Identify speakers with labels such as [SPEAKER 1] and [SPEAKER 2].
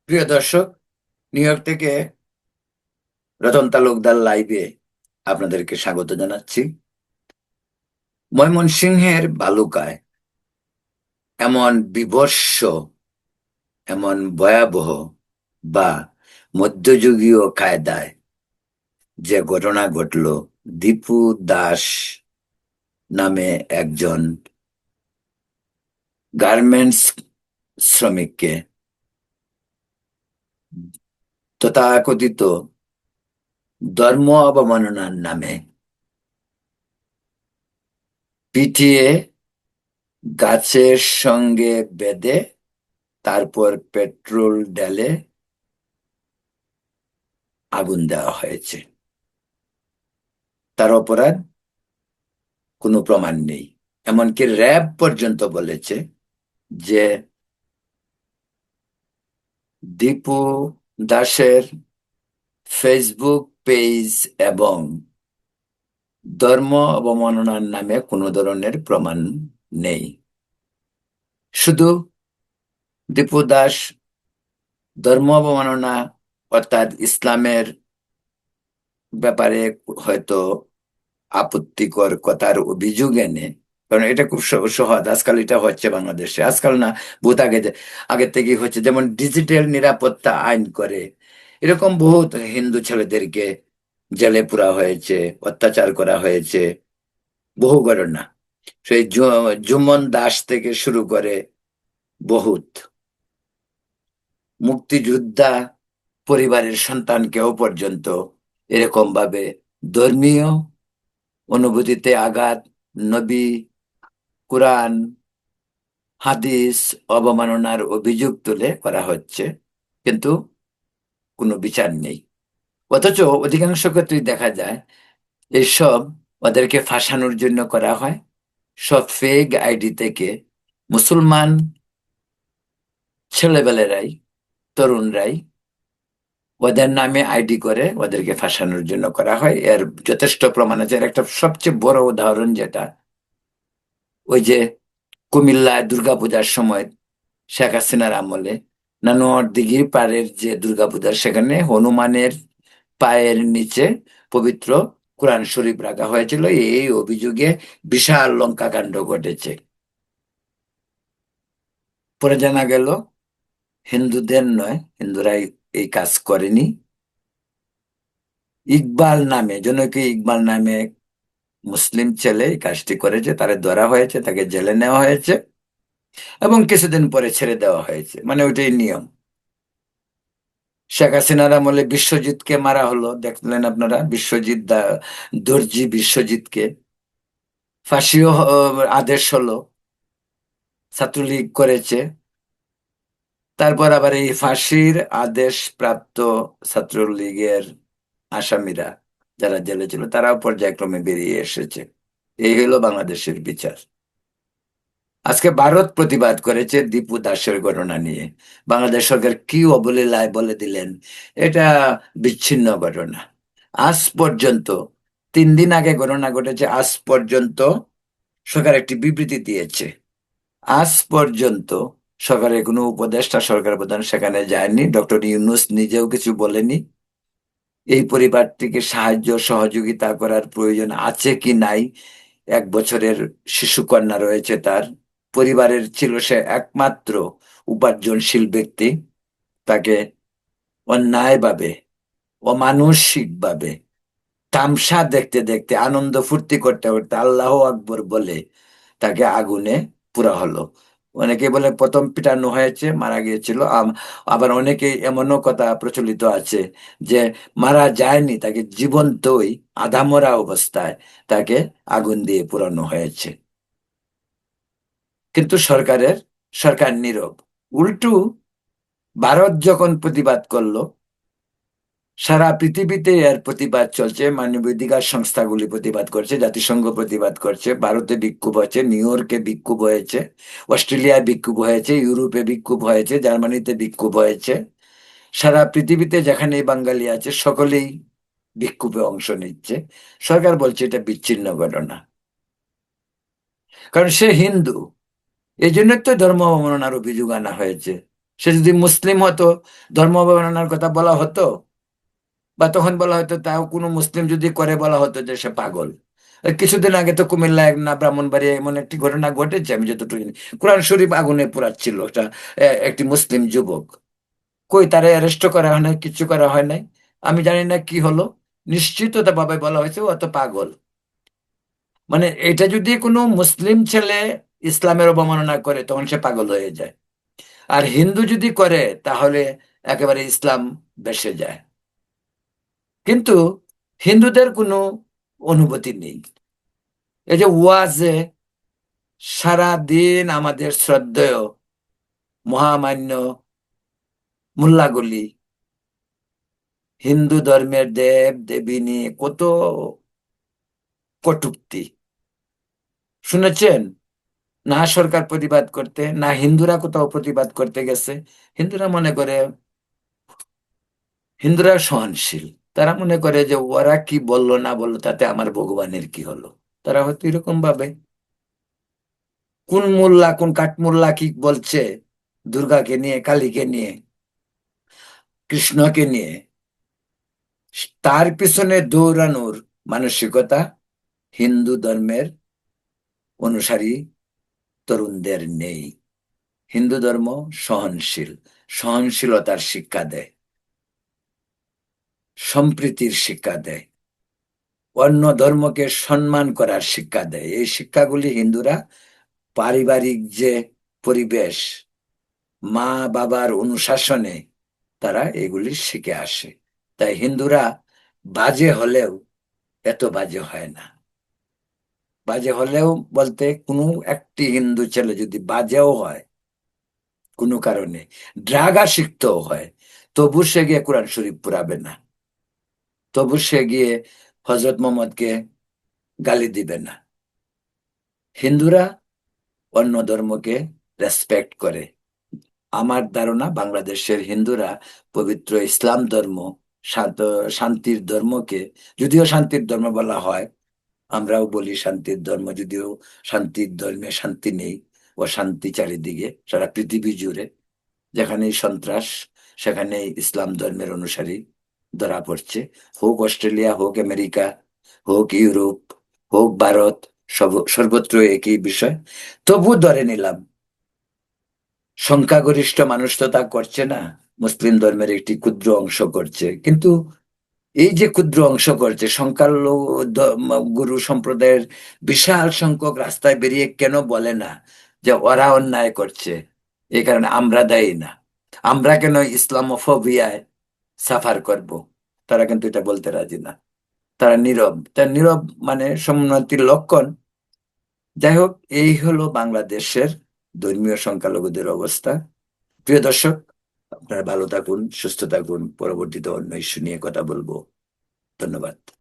[SPEAKER 1] প্রিয় দর্শক, new York থেকে রতন তালুকদার লাইভে আপনাদেরকে স্বাগত জানাচ্ছি। ময়মনসিংহের বালুকায় এমন বীভৎস, এমন ভয়াবহ বা মধ্যযুগীয় কায়দায় যে ঘটনা ঘটল, দীপু দাস নামে একজন গার্মেন্টস শ্রমিককে তথাকথিত ধর্ম অবমাননার নামে পিটিয়ে গাছের সঙ্গে বেঁধে তারপর পেট্রোল ঢেলে আগুন দেওয়া হয়েছে। তার অপরাধ কোনো প্রমাণ নেই। এমনকি র্যাব পর্যন্ত বলেছে যে দীপু দাসের ফেসবুক পেজ এবং ধর্ম অবমাননার নামে কোনো ধরনের প্রমাণ নেই। শুধু দীপু দাস ধর্ম অবমাননা অর্থাৎ ইসলামের ব্যাপারে হয়তো আপত্তিকর কথার অভিযোগ এনে, কারণ এটা খুব সহজ, আজকাল এটা হচ্ছে বাংলাদেশে, আজকাল না বহুত আগে থেকেই হচ্ছে, যেমন ডিজিটাল নিরাপত্তা আইন করে এরকম বহুত হিন্দু ছেলেদেরকে জেলে পুরা হয়েছে, অত্যাচার করা হয়েছে, বহু ঘটনা। সেই জুমন দাস থেকে শুরু করে বহুত মুক্তিযোদ্ধা পরিবারের সন্তানকেও পর্যন্ত এরকম ভাবে ধর্মীয় অনুভূতিতে আঘাত, নবী, কুরআন, হাদিস অবমাননার অভিযোগ তুলে করা হচ্ছে, কিন্তু কোনো বিচার নেই। অথচ অধিকাংশ ক্ষেত্রেই দেখা যায় এইসব ওদেরকে ফাঁসানোর জন্য করা হয়। সব ফেক আইডি থেকে মুসলমান ছেলেবেলেরাই, তরুণরাই ওদের নামে আইডি করে ওদেরকে ফাঁসানোর জন্য করা হয়। এর যথেষ্ট প্রমাণ আছে। এর একটা সবচেয়ে বড় উদাহরণ যেটা, ওই যে কুমিল্লায় দুর্গাপূজার সময় শেখ হাসিনার আমলে নানুয়ার দিঘির পাড়ের যে দুর্গাপূজা, সেখানে হনুমানের পায়ের নিচে পবিত্র কোরআন শরীফ রাখা হয়েছিল। এই অভিযোগে বিশাল লঙ্কাকাণ্ড ঘটেছে। পরে জানা গেল হিন্দুদের নয়, হিন্দুরা এই কাজ করেনি। ইকবাল নামে, জনৈক ইকবাল নামে এক মুসলিম ছেলে এই কাজটি করেছে, তারে ধরা হয়েছে, তাকে জেলে নেওয়া হয়েছে এবং কিছুদিন পরে ছেড়ে দেওয়া হয়েছে। মানে ওইটাই নিয়ম। শেখ হাসিনার আমলে বিশ্বজিৎকে মারা হলো, দেখলেন আপনারা, দর্জি বিশ্বজিৎকে ফাঁসিও আদেশ হলো, ছাত্রলীগ করেছে। তারপর আবার এই ফাঁসির আদেশ প্রাপ্ত ছাত্রলীগের আসামিরা যারা জেলে ছিল, তারাও পর্যায়ক্রমে বেরিয়ে এসেছে। এই হলো বাংলাদেশের বিচার। আজকে ভারত প্রতিবাদ করেছে দীপু দাসের ঘটনা নিয়ে। বাংলাদেশ সরকার কি অবলীলায় বলে দিলেন এটা বিচ্ছিন্ন ঘটনা। আজ পর্যন্ত, 3 দিন আগে ঘটনা ঘটেছে, আজ পর্যন্ত সরকার একটি বিবৃতি দিয়েছে। আজ পর্যন্ত সরকারের কোনো উপদেষ্টা, সরকার প্রধান সেখানে যায়নি। ডক্টর ইউনূস নিজেও কিছু বলেনি। এই পরিবারটিকে সাহায্য সহযোগিতা করার প্রয়োজন আছে কি নাই, 1 বছরের শিশুকন্যা রয়েছে তার, পরিবারের ছিল সে একমাত্র উপার্জনশীল ব্যক্তি। তাকে অন্যায়ভাবে, অমানসিকভাবে তামসা দেখতে দেখতে, আনন্দ ফুর্তি করতে করতে, আল্লাহ আকবর বলে তাকে আগুনে পুরা হলো। অনেকে বলে প্রথম পিটানো হয়েছে, মারা গিয়েছিল। আবার অনেকে এমনও কথা প্রচলিত আছে যে মারা যায়নি, তাকে জীবন্তই আধামরা অবস্থায় তাকে আগুন দিয়ে পুরানো হয়েছে। কিন্তু সরকার নীরব। উল্টু ভারত যখন প্রতিবাদ করলো, সারা পৃথিবীতে এর প্রতিবাদ চলছে। মানবাধিকার সংস্থাগুলি প্রতিবাদ করছে, জাতিসংঘ প্রতিবাদ করছে, ভারতে বিক্ষোভ হয়েছে, নিউ ইয়র্কে বিক্ষোভ হয়েছে, অস্ট্রেলিয়ায় বিক্ষোভ হয়েছে, ইউরোপে বিক্ষোভ হয়েছে, জার্মানিতে বিক্ষোভ হয়েছে। সারা পৃথিবীতে যেখানে বাঙালি আছে সকলেই বিক্ষোভে অংশ নিচ্ছে। সরকার বলছে এটা বিচ্ছিন্ন ঘটনা, কারণ সে হিন্দু। এই জন্য তো ধর্ম অবমাননার অভিযোগ আনা হয়েছে। সে যদি মুসলিম হতো, ধর্ম অবমাননার কথা বলা হতো, বা তখন বলা হতো তাও কোনো মুসলিম যদি করে বলা হতো যে সে পাগল। এই কিছুদিন আগে তো কুমিল্লায় না ব্রাহ্মণবাড়িয়া এমন একটি ঘটনা ঘটেছে, আমি যতটুকু জানি, কোরআন শরীফ আগুনে পোড়াচ্ছিল একটা একটি মুসলিম যুবক। কই তারা অ্যারেস্ট করা হয় নাই, কিছু করা হয় নাই। আমি জানি না কি হলো, নিশ্চিততা ভাবে বলা হয়েছে ও তো পাগল। মানে এটা যদি কোনো মুসলিম ছেলে ইসলামের অবমাননা করে তখন সে পাগল হয়ে যায়, আর হিন্দু যদি করে তাহলে একেবারে ইসলাম ভেসে যায়। কিন্তু হিন্দুদের কোনো অনুভূতি নেই। এই যে ওয়াজে সারা দিন আমাদের শ্রদ্ধেয় মহামান্য মোল্লাগুলি হিন্দু ধর্মের দেব দেবী নিয়ে কত কটূক্তি শুনেছেন? না সরকার প্রতিবাদ করতে, না হিন্দুরা কোথাও প্রতিবাদ করতে গেছে। হিন্দুরা মনে করে, হিন্দুরা সহনশীল। তারা মনে করে যে ওরা কি বললো না বললো তাতে আমার ভগবানের কি হলো। তারা হয়তো এরকম ভাবে, কোন মোল্লা কোন কাঠমোল্লা কি বলছে দুর্গাকে নিয়ে, কালীকে নিয়ে, কৃষ্ণকে নিয়ে, তার পিছনে দৌড়ানোর মানসিকতা হিন্দু ধর্মের অনুসারী তরুণদের নেই। হিন্দু ধর্ম সহনশীল, সহনশীলতার শিক্ষা দেয়, সম্প্রীতির শিক্ষা দেয়, অন্য ধর্মকে সম্মান করার শিক্ষা দেয়। এই শিক্ষাগুলি হিন্দুরা পারিবারিক যে পরিবেশ, মা বাবার অনুশাসনে তারা এগুলি শিখে আসে। তাই হিন্দুরা বাজে হলেও এত বাজে হয় না। বাজে হলেও বলতে কোনো একটি হিন্দু ছেলে যদি বাজেও হয় কোনো কারণে, ড্রাগ আসক্তও হয়, তবু সে গিয়ে কোরআন শরীফ পুরাবে না, তবু সে গিয়ে হজরত মোহাম্মদকে গালি দিবে না। হিন্দুরা অন্য ধর্মকে রেসপেক্ট করে। আমার ধারণা বাংলাদেশের হিন্দুরা পবিত্র ইসলাম ধর্ম, শান্ত শান্তির ধর্মকে, যদিও শান্তির ধর্ম বলা হয়, আমরাও বলি শান্তির ধর্ম, যদিও শান্তির ধর্মে শান্তি নেই, ও শান্তি চারিদিকে সারা পৃথিবী জুড়ে। যেখানেই সন্ত্রাস সেখানেই ইসলাম ধর্মের অনুসারী ধরা পড়ছে। হোক অস্ট্রেলিয়া, হোক আমেরিকা, হোক ইউরোপ, হোক ভারত, সর্বত্র একই বিষয়। তবু ধরে নিলাম সংখ্যাগরিষ্ঠ মানুষ তো তা করছে না, মুসলিম ধর্মের একটি ক্ষুদ্র অংশ করছে। কিন্তু এই যে ক্ষুদ্র অংশ করছে, সংখ্যালঘু গুরু সম্প্রদায়ের বিশাল সংখ্যক রাস্তায় বেরিয়ে কেন বলে না যে ওরা অন্যায় করছে, এই কারণে আমরা দায়ী না, আমরা কেন ইসলামোফোবিয়ায় সাফার করব? তারা কিন্তু এটা বলতে রাজি না। তারা নীরব। তার নীরব মানে সম্মতির লক্ষণ। যাই হোক, এই হলো বাংলাদেশের ধর্মীয় সংখ্যালঘুদের অবস্থা। প্রিয় দর্শক, আপনারা ভালো থাকুন, সুস্থ থাকুন। পরবর্তীতে অন্য ইস্যু নিয়ে কথা বলবো। ধন্যবাদ।